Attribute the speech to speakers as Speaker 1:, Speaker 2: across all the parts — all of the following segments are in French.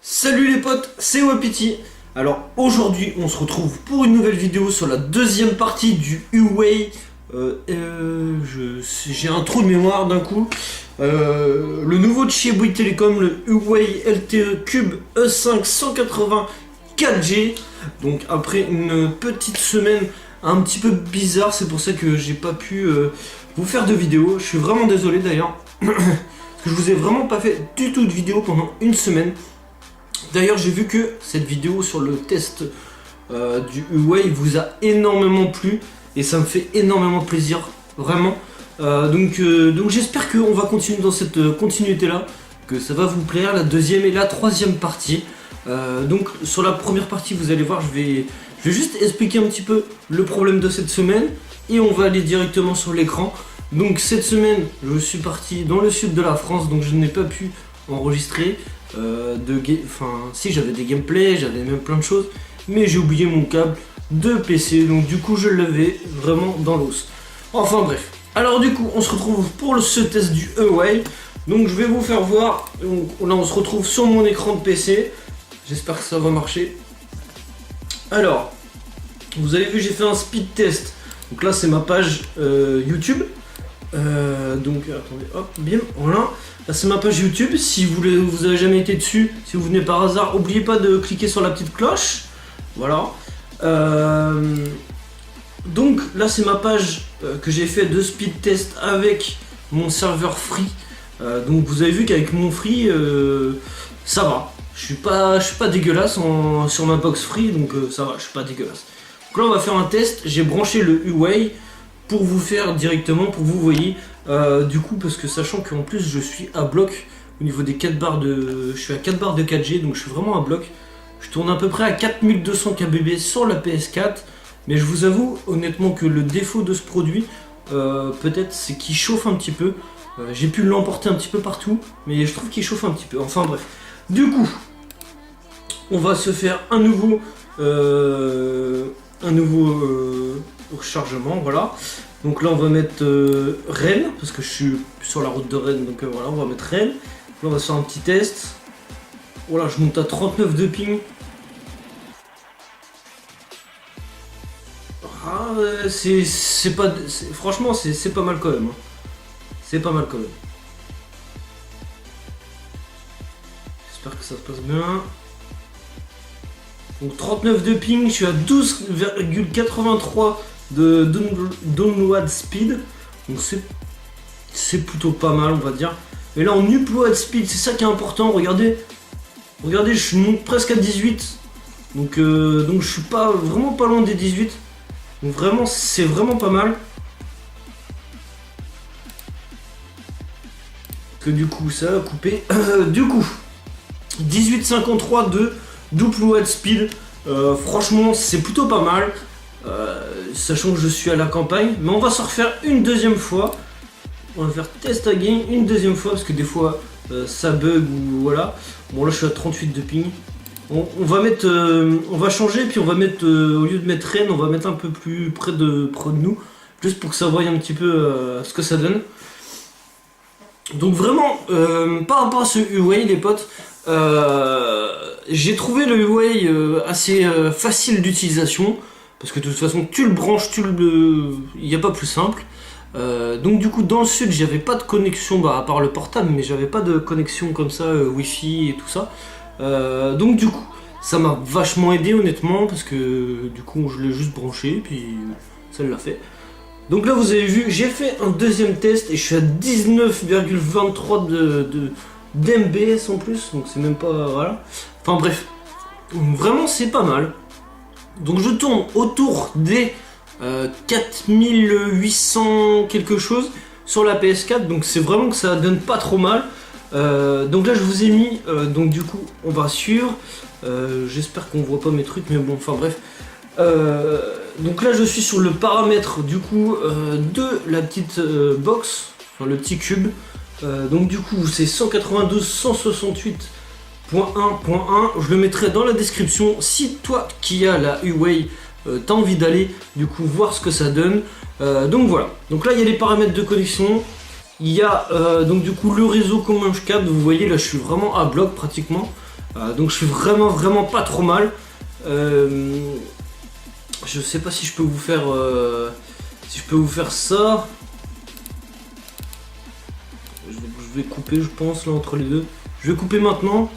Speaker 1: Salut les potes, c'est Wapiti. Alors aujourd'hui on se retrouve pour une nouvelle vidéo sur la deuxième partie du Huawei. J'ai un trou de mémoire d'un coup. Le nouveau de chez Bouygues Telecom, le Huawei LTE Cube E5 180 4G. Donc après une petite semaine un petit peu bizarre, c'est pour ça que j'ai pas pu vous faire de vidéo. Je suis vraiment désolé d'ailleurs. Parce que je vous ai vraiment pas fait du tout de vidéo pendant une semaine. D'ailleurs j'ai vu que cette vidéo sur le test du Huawei vous a énormément plu. Et ça me fait énormément plaisir, vraiment. Donc j'espère qu'on va continuer dans cette continuité là, que ça va vous plaire, la deuxième et la troisième partie. Donc sur la première partie vous allez voir, je vais juste expliquer un petit peu le problème de cette semaine. Et on va aller directement sur l'écran. Donc cette semaine je suis parti dans le sud de la France, donc je n'ai pas pu enregistrer si j'avais des gameplays, j'avais même plein de choses, mais j'ai oublié mon câble de PC, donc du coup je l'avais vraiment dans l'os. Enfin bref, alors du coup on se retrouve pour ce test du Huawei. Donc je vais vous faire voir. Donc, là on se retrouve sur mon écran de PC. J'espère que ça va marcher. Alors vous avez vu, j'ai fait un speed test. Donc là c'est ma page YouTube. Donc attendez, hop, bien, voilà. Là c'est ma page YouTube. Si vous avez jamais été dessus, si vous venez par hasard, n'oubliez pas de cliquer sur la petite cloche. Voilà. Donc là c'est ma page que j'ai fait de speed test avec mon serveur free. Donc vous avez vu qu'avec mon free ça va. Je suis pas dégueulasse sur ma box free, donc ça va, je suis pas dégueulasse. Donc là on va faire un test. J'ai branché le Huawei pour vous faire directement, pour que vous voyez. Du coup parce que sachant qu'en plus je suis à bloc au niveau des 4 barres de. Je suis à 4 barres de 4G, donc je suis vraiment à bloc. Je tourne à peu près à 4200 kbps sur la PS4, mais je vous avoue honnêtement que le défaut de ce produit, peut-être, c'est qu'il chauffe un petit peu. J'ai pu l'emporter un petit peu partout, mais je trouve qu'il chauffe un petit peu. Enfin bref, du coup, on va se faire un nouveau rechargement, voilà. Donc là on va mettre Rennes, parce que je suis sur la route de Rennes, donc voilà, on va mettre Rennes. Là on va se faire un petit test. Voilà, je monte à 39 de ping. Ah, franchement, c'est pas mal quand même. Hein. C'est pas mal quand même. J'espère que ça se passe bien. Donc 39 de ping, je suis à 12,83 de download speed. Donc c'est plutôt pas mal, on va dire. Et là en upload speed, c'est ça qui est important, regardez. Regardez, je monte presque à 18. Donc je suis vraiment pas loin des 18. Donc vraiment, c'est vraiment pas mal. Que du coup, ça a coupé. Du coup, 18,53 de download speed. Franchement, c'est plutôt pas mal. Sachant que je suis à la campagne. Mais on va se refaire une deuxième fois. On va faire test again une deuxième fois. Parce que des fois, ça bug ou voilà. Bon, là, je suis à 38 de ping. On va changer, puis on va mettre, au lieu de mettre Rennes, on va mettre un peu plus près de nous. Juste pour que ça voie un petit peu ce que ça donne. Donc vraiment, par rapport à ce Huawei, les potes, j'ai trouvé le Huawei assez facile d'utilisation. Parce que de toute façon, tu le branches, il n'y a pas plus simple. Donc du coup dans le sud j'avais pas de connexion, à part le portable, mais j'avais pas de connexion comme ça, wifi et tout ça. Donc du coup ça m'a vachement aidé honnêtement, parce que du coup je l'ai juste branché puis ça l'a fait. Donc là vous avez vu, j'ai fait un deuxième test et je suis à 19,23 d'MBS en plus, donc c'est même pas, voilà. Enfin bref, vraiment c'est pas mal. Donc je tourne autour des 4800 quelque chose sur la PS4, donc c'est vraiment que ça donne pas trop mal. Donc là je vous ai mis, donc du coup on va sur, j'espère qu'on voit pas mes trucs, mais bon, enfin bref. Donc là je suis sur le paramètre du coup de la petite box, enfin le petit cube. Donc du coup c'est 192.168.1.1. Je le mettrai dans la description si toi qui as la Huawei t'as envie d'aller du coup voir ce que ça donne. Donc voilà, donc là il y a les paramètres de connexion. Il y a donc du coup le réseau comme un câble. Vous voyez là je suis vraiment à bloc pratiquement. Donc je suis vraiment pas trop mal. Je sais pas si je peux vous faire ça. Je vais couper je pense là entre les deux. Je vais couper maintenant.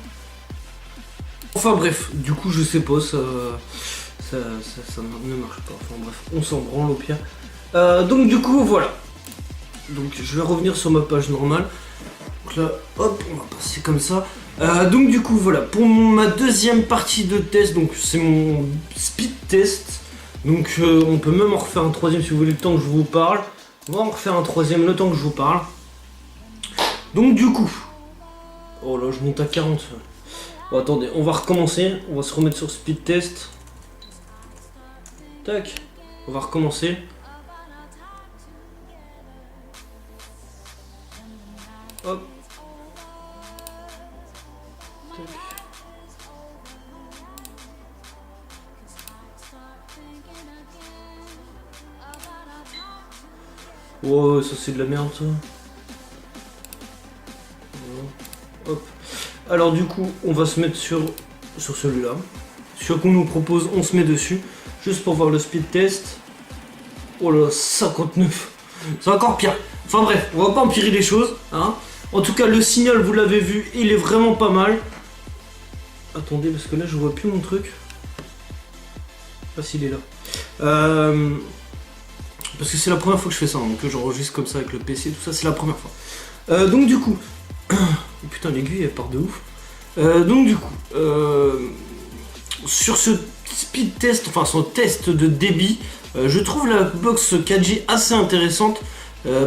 Speaker 1: Enfin bref, du coup je sais pas, ça ne marche pas. Enfin bref, on s'en branle au pire. Donc du coup voilà. Donc je vais revenir sur ma page normale. Donc là, hop, on va passer comme ça. Donc du coup voilà, pour ma deuxième partie de test, donc c'est mon speed test. Donc on peut même en refaire un troisième si vous voulez le temps que je vous parle. On va en refaire un troisième le temps que je vous parle. Donc du coup, oh là je monte à 40. Bon attendez, on va recommencer, on va se remettre sur speed test. Tac, on va recommencer. Hop. Tac. Oh ça c'est de la merde ça. Hop. Alors du coup on va se mettre sur celui-là. Celui qu'on nous propose on se met dessus. Juste pour voir le speed test. Oh là 59. C'est encore pire. Enfin bref, on va pas empirer les choses. Hein. En tout cas le signal vous l'avez vu, il est vraiment pas mal. Attendez parce que là je vois plus mon truc. Je sais pas s'il est là. Parce que c'est la première fois que je fais ça, hein, donc j'enregistre comme ça avec le PC, tout ça, c'est la première fois. Donc du coup, putain l'aiguille elle part de ouf. Donc du coup, sur ce speed test, enfin son test de débit, je trouve la box 4G assez intéressante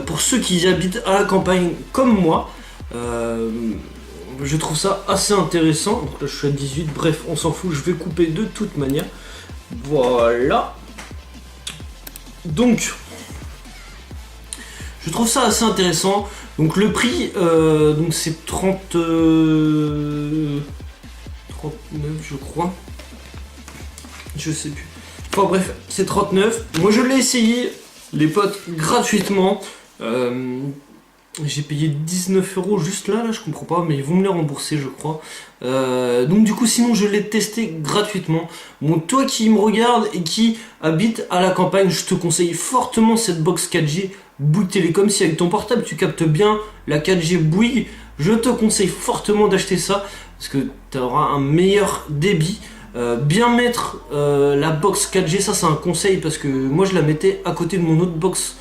Speaker 1: pour ceux qui habitent à la campagne comme moi. Je trouve ça assez intéressant. Donc là je suis à 18, bref on s'en fout, je vais couper de toute manière. Voilà. Donc, je trouve ça assez intéressant. Donc le prix, donc c'est 39 je crois. Je sais plus. Enfin bref, c'est 39. Moi je l'ai essayé, les potes, gratuitement. J'ai payé 19 € juste là, je comprends pas, mais ils vont me les rembourser, je crois. Donc du coup, sinon, je l'ai testé gratuitement. Bon, toi qui me regarde et qui habite à la campagne, je te conseille fortement cette box 4G Bouygues Télécom. Si avec ton portable tu captes bien la 4G Bouygues, je te conseille fortement d'acheter ça parce que tu auras un meilleur débit. Bien mettre la box 4G, ça c'est un conseil parce que moi je la mettais à côté de mon autre box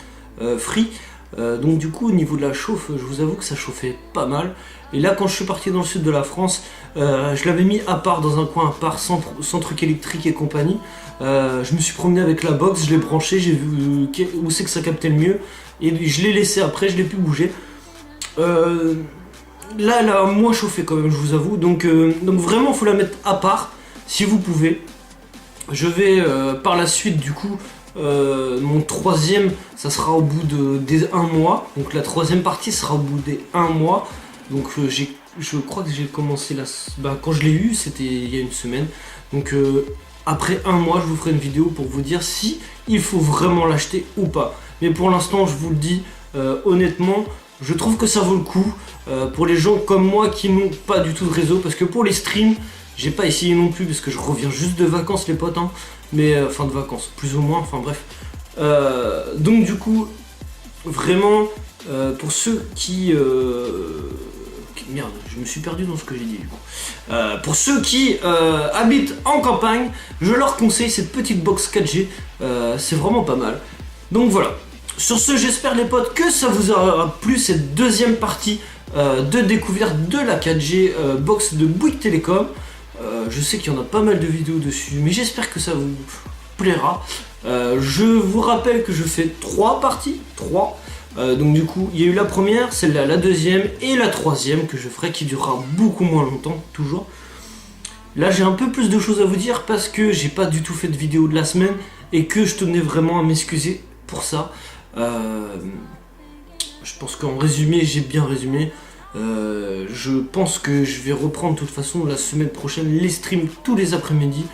Speaker 1: Free. Donc du coup au niveau de la chauffe, je vous avoue que ça chauffait pas mal. Et là quand je suis parti dans le sud de la France, je l'avais mis à part dans un coin à part sans truc électrique et compagnie. Je me suis promené avec la box, je l'ai branché, j'ai vu où c'est que ça captait le mieux. Et je l'ai laissé après, je l'ai plus bougé. Là elle a moins chauffé quand même, je vous avoue. Donc vraiment faut la mettre à part si vous pouvez. Je vais par la suite du coup mon troisième ça sera au bout des 1 mois, donc la troisième partie sera au bout des 1 mois. Donc je crois que j'ai commencé quand je l'ai eu c'était il y a une semaine. Donc après 1 mois je vous ferai une vidéo pour vous dire si il faut vraiment l'acheter ou pas. Mais pour l'instant je vous le dis honnêtement, je trouve que ça vaut le coup pour les gens comme moi qui n'ont pas du tout de réseau, parce que pour les streams j'ai pas essayé non plus parce que je reviens juste de vacances les potes hein. Mais enfin de vacances plus ou moins, enfin bref. Donc du coup vraiment pour ceux qui merde, je me suis perdu dans ce que j'ai dit du coup. Pour ceux qui habitent en campagne, je leur conseille cette petite box 4G, c'est vraiment pas mal. Donc voilà, sur ce j'espère les potes que ça vous aura plu cette deuxième partie de découverte de la 4G box de Bouygues Télécom. Je sais qu'il y en a pas mal de vidéos dessus, mais j'espère que ça vous plaira. Je vous rappelle que je fais 3 parties, 3. Donc du coup, il y a eu la première, celle-là, la deuxième et la troisième que je ferai qui durera beaucoup moins longtemps, toujours. Là, j'ai un peu plus de choses à vous dire parce que j'ai pas du tout fait de vidéo de la semaine et que je tenais vraiment à m'excuser pour ça. Je je pense qu'en résumé, j'ai bien résumé. Je pense que je vais reprendre de toute façon la semaine prochaine les streams tous les après-midi.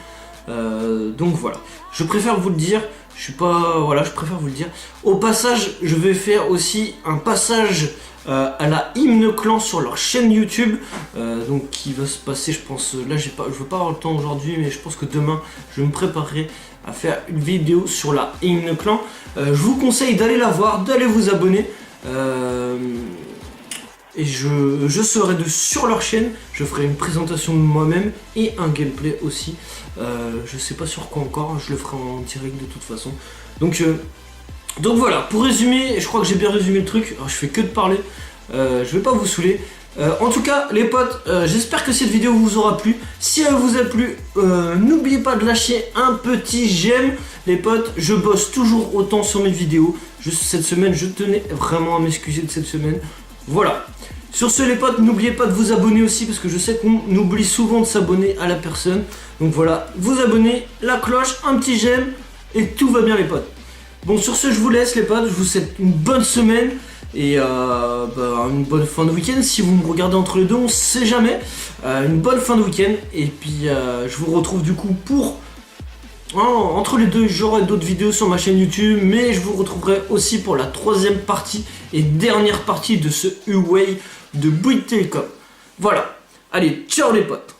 Speaker 1: Donc voilà, je préfère vous le dire. Je préfère vous le dire. Au passage, je vais faire aussi un passage à la Hymne Clan sur leur chaîne YouTube, donc qui va se passer, je pense. Là, je veux pas avoir le temps aujourd'hui, mais je pense que demain, je me préparerai à faire une vidéo sur la Hymne Clan. Je vous conseille d'aller la voir, d'aller vous abonner. Et je serai sur leur chaîne, je ferai une présentation de moi-même et un gameplay aussi. Je sais pas sur quoi encore, je le ferai en direct de toute façon. Donc voilà, pour résumer, je crois que j'ai bien résumé le truc. Alors, je fais que de parler, je vais pas vous saouler. En tout cas, les potes, j'espère que cette vidéo vous aura plu. Si elle vous a plu, n'oubliez pas de lâcher un petit j'aime. Les potes, je bosse toujours autant sur mes vidéos. Cette semaine, je tenais vraiment à m'excuser de cette semaine. Voilà. Sur ce, les potes, n'oubliez pas de vous abonner aussi, parce que je sais qu'on oublie souvent de s'abonner à la personne. Donc voilà, vous abonnez, la cloche, un petit j'aime, et tout va bien, les potes. Bon, sur ce, je vous laisse, les potes. Je vous souhaite une bonne semaine et une bonne fin de week-end. Si vous me regardez entre les deux, on sait jamais. Une bonne fin de week-end. Et puis, je vous retrouve du coup pour... entre les deux, j'aurai d'autres vidéos sur ma chaîne YouTube, mais je vous retrouverai aussi pour la troisième partie et dernière partie de ce Huawei de Bouygues Telecom. Voilà, allez, ciao les potes.